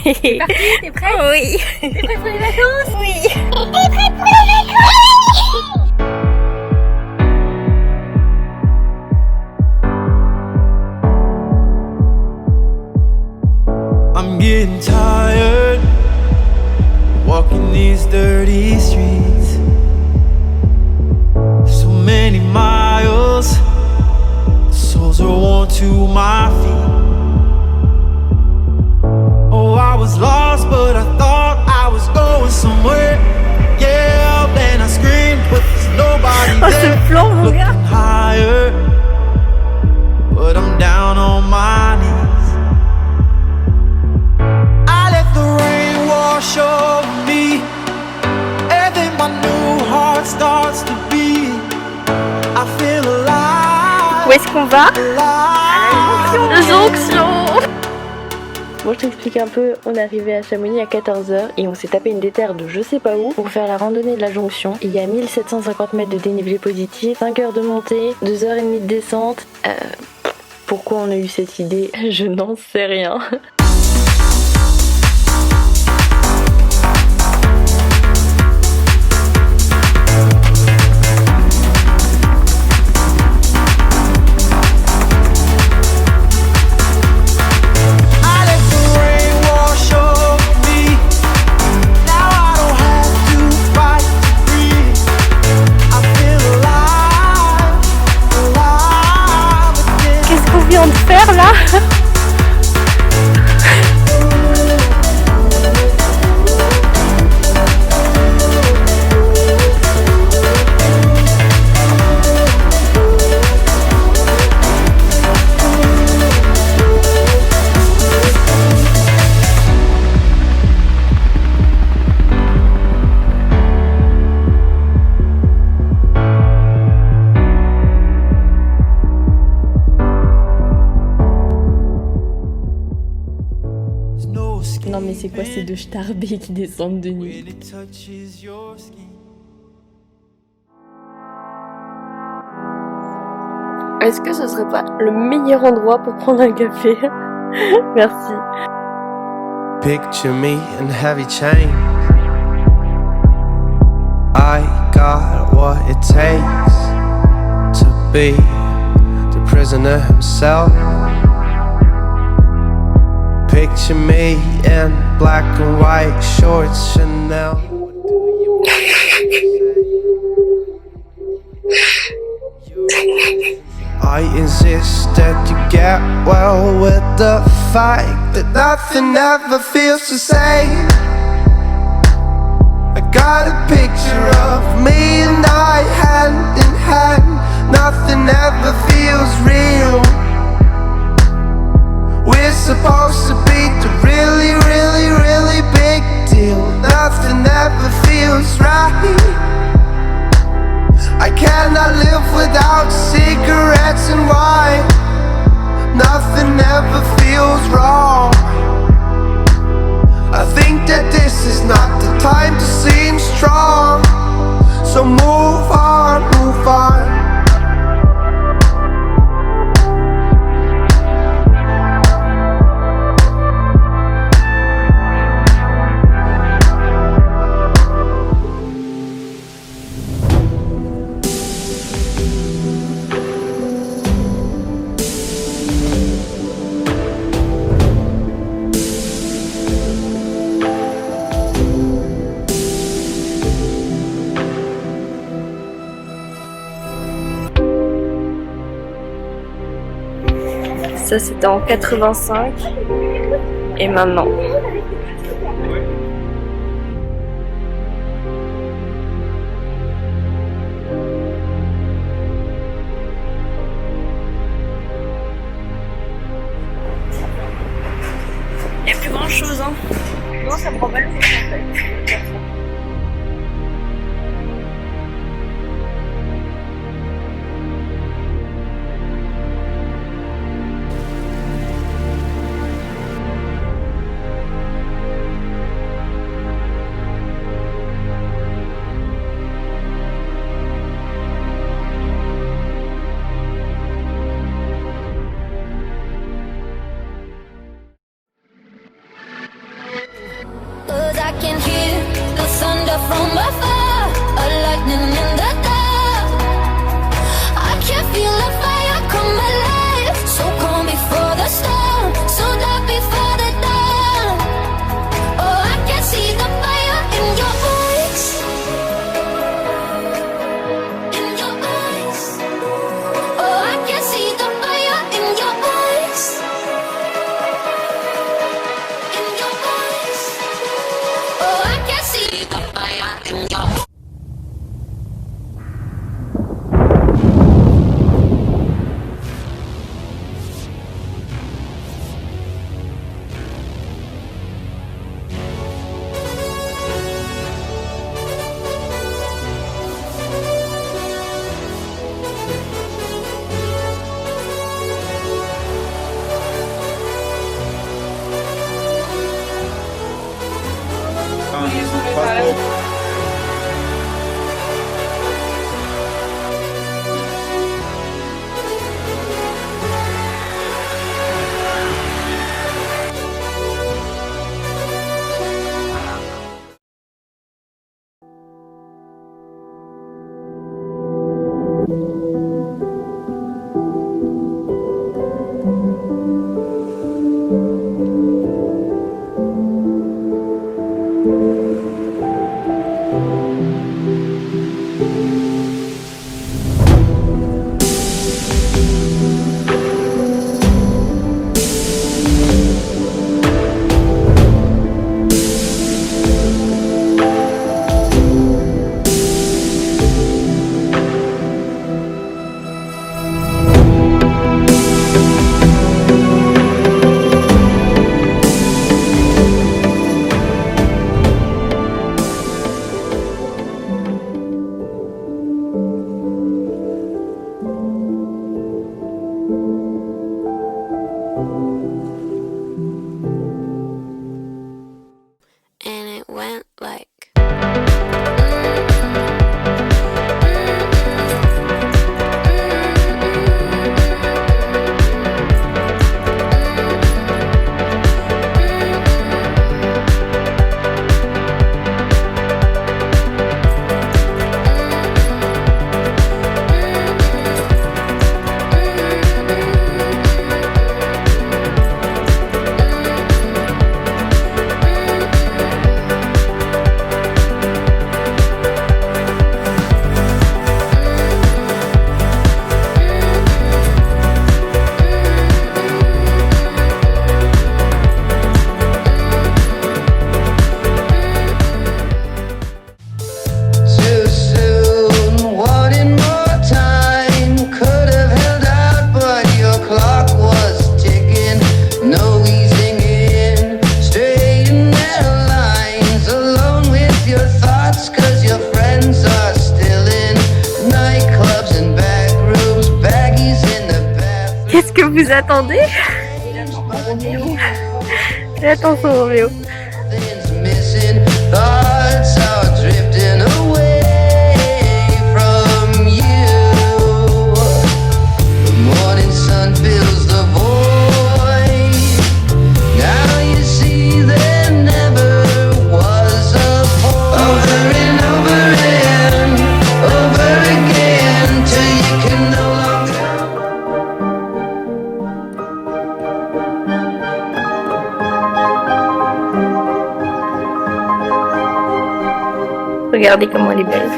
T'es partie? T'es prête? Oui. T'es prête pour les vacances? Oui. T'es prête pour les vacances? I'm getting tired walking these dirty streets. So many miles, soles are worn to my feet. Oh, I was lost, but I thought I was going somewhere. Yeah, then I screamed, but there's nobody there. Looking higher, but I'm down on my knees. I let the rain wash over me, and then my new heart starts to beat. I feel alive. Où est-ce qu'on va? Alive. Jonction. Bon, je t'explique un peu, on est arrivé à Chamonix à 14h et on s'est tapé une déterre de je sais pas où pour faire la randonnée de la jonction. Il y a 1750 mètres de dénivelé positif, 5 heures de montée, 2h30 de descente. Pourquoi on a eu cette idée? Je n'en sais rien. De faire là. Non mais c'est quoi ces deux starbés qui descendent de nuit? Est-ce que ce serait pas le meilleur endroit pour prendre un café? Merci. Picture me in heavy chains. I got what it takes to be the prisoner himself. Picture me in black and white shorts, Chanel. I insist that you get well with the fact that nothing ever feels the same. I got a picture of me and I hand in hand. Nothing ever feels real. We're supposed to be the really, really, really big deal. Nothing ever feels right. I cannot live without cigarettes and wine. Nothing ever feels wrong. I think that this is not the time to seem strong. So move on, move on. Ça c'était en 85 et maintenant. Il n'y a plus grand chose hein. Non ça me prend pas le fait en fait. Vous attendez? J'attends son Roméo. Things missing, thoughts are drifting away from you. The morning sun fills the void. Now you see there never was a point. Over and over again, till you can no longer. Regardez comment elle est belle.